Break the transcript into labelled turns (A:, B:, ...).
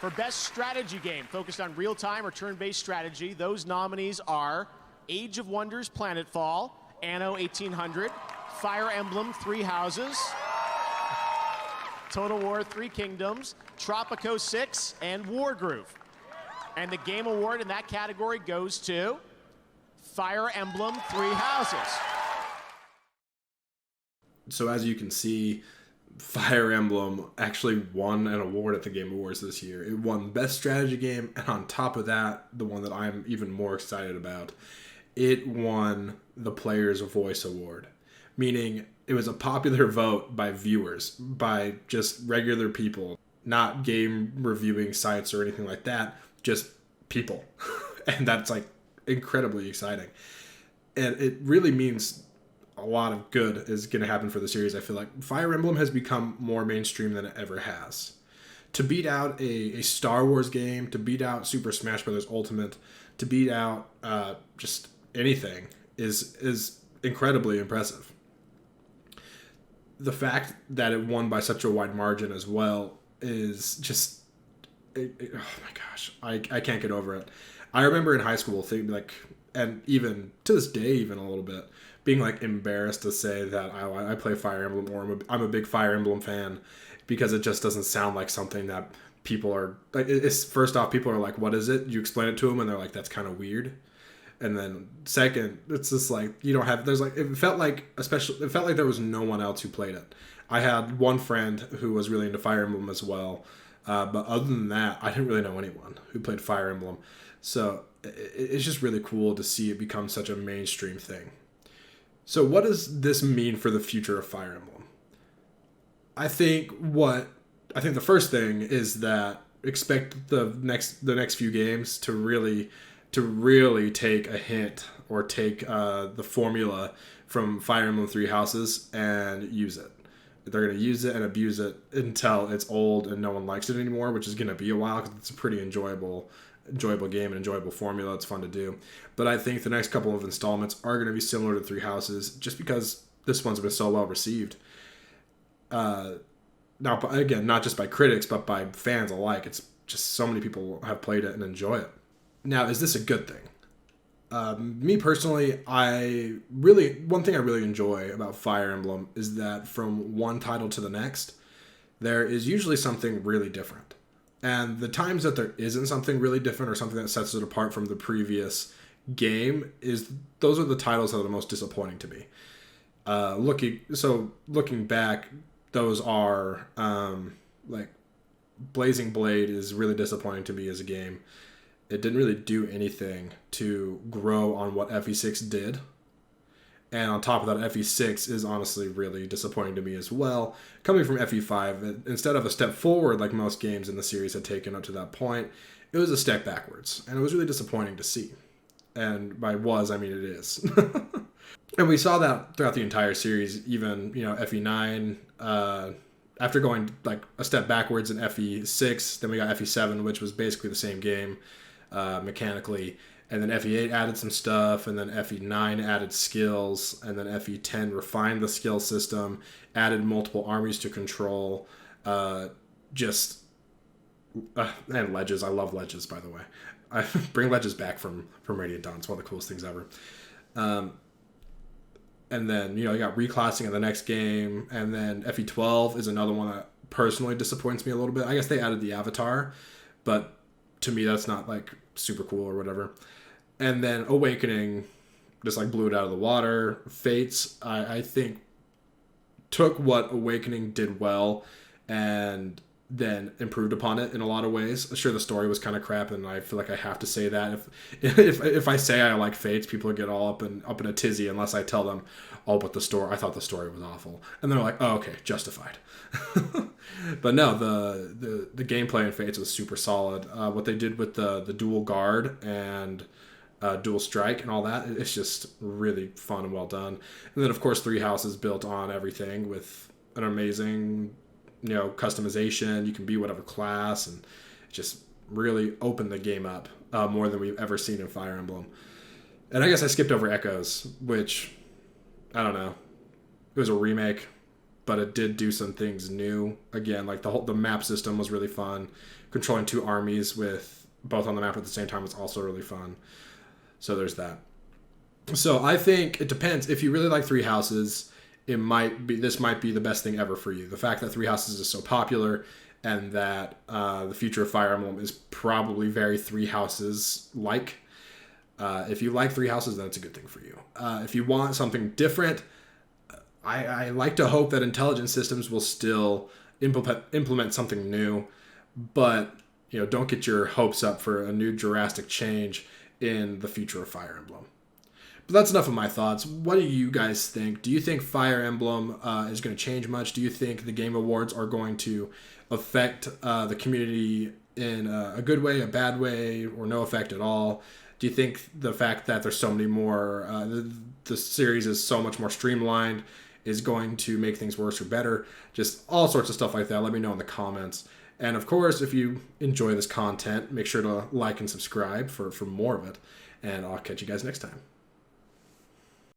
A: For Best Strategy Game, focused on real-time or turn-based strategy, those nominees are Age of Wonders Planetfall, Anno 1800, Fire Emblem Three Houses, Total War Three Kingdoms, Tropico 6, and Wargroove. And the game award in that category goes to Fire Emblem Three Houses.
B: So as you can see, Fire Emblem actually won an award at the Game Awards this year. It won Best Strategy Game, and on top of that, the one that I'm even more excited about, it won the Player's Voice Award, meaning it was a popular vote by viewers, by just regular people, not game reviewing sites or anything like that, just people. And that's like incredibly exciting. And it really means a lot of good is going to happen for the series. I feel like Fire Emblem has become more mainstream than it ever has. To beat out a Star Wars game, to beat out Super Smash Bros. Ultimate, to beat out just anything is incredibly impressive. The fact that it won by such a wide margin as well is just, oh my gosh, I can't get over it. I remember in high school thinking like, and even to this day, even a little bit, being like embarrassed to say that I play Fire Emblem, or I'm a big Fire Emblem fan, because it just doesn't sound like something that people are like. It's first off, people are like, "What is it?" You explain it to them, and they're like, "That's kind of weird." And then second, it's just like you don't have. There's like it felt like there was no one else who played it. I had one friend who was really into Fire Emblem as well, but other than that, I didn't really know anyone who played Fire Emblem. So it's just really cool to see it become such a mainstream thing. So what does this mean for the future of Fire Emblem? I think the first thing is that expect the next few games to really take a hint or take the formula from Fire Emblem Three Houses and use it. They're going to use it and abuse it until it's old and no one likes it anymore, which is going to be a while because it's a pretty enjoyable game and enjoyable formula. It's fun to do. But I think the next couple of installments are going to be similar to Three Houses just because this one's been so well received. Now, again, not just by critics, but by fans alike. It's just so many people have played it and enjoy it. Now, is this a good thing? Me personally, one thing I really enjoy about Fire Emblem is that from one title to the next, there is usually something really different. And the times that there isn't something really different or something that sets it apart from the previous game, those are the titles that are the most disappointing to me. Looking back, those are like Blazing Blade is really disappointing to me as a game. It didn't really do anything to grow on what FE6 did. And on top of that, FE6 is honestly really disappointing to me as well. Coming from FE5, instead of a step forward like most games in the series had taken up to that point, it was a step backwards. And it was really disappointing to see. And by was, I mean it is. And we saw that throughout the entire series, even, FE9, after going like a step backwards in FE6, then we got FE7, which was basically the same game mechanically. And then FE8 added some stuff, and then FE9 added skills, and then FE10 refined the skill system, added multiple armies to control, and ledges. I love ledges, by the way. I bring ledges back from Radiant Dawn. It's one of the coolest things ever. And then, you got reclassing in the next game, and then FE12 is another one that personally disappoints me a little bit. I guess they added the Avatar, but to me that's not like super cool or whatever. And then Awakening just like blew it out of the water. Fates, I think, took what Awakening did well and then improved upon it in a lot of ways. Sure, the story was kind of crap, and I feel like I have to say that. If I say I like Fates, people get all up in a tizzy unless I tell them, oh, but I thought the story was awful. And they're like, oh, okay, justified. But no, the gameplay in Fates was super solid. What they did with the dual guard and dual strike and all that, it's just really fun and well done. And then, of course, Three Houses built on everything with an amazing customization. You can be whatever class, and just really opened the game up more than we've ever seen in Fire Emblem. And I guess I skipped over Echoes, which, I don't know, it was a remake. but it did do some things new. Again, like the map system was really fun. Controlling two armies with both on the map at the same time was also really fun. So there's that. So I think it depends. If you really like Three Houses, this might be the best thing ever for you. The fact that Three Houses is so popular, and that the future of Fire Emblem is probably very Three Houses like. If you like Three Houses, then it's a good thing for you. If you want something different, I like to hope that Intelligent Systems will still implement something new, but don't get your hopes up for a new drastic change in the future of Fire Emblem. But that's enough of my thoughts. What do you guys think? Do you think Fire Emblem is going to change much? Do you think the Game Awards are going to affect the community in a good way, a bad way, or no effect at all? Do you think the fact that there's so many more, the series is so much more streamlined, is going to make things worse or better? Just all sorts of stuff like that. Let me know in the comments. And of course, if you enjoy this content, make sure to like and subscribe for more of it. And I'll catch you guys next time.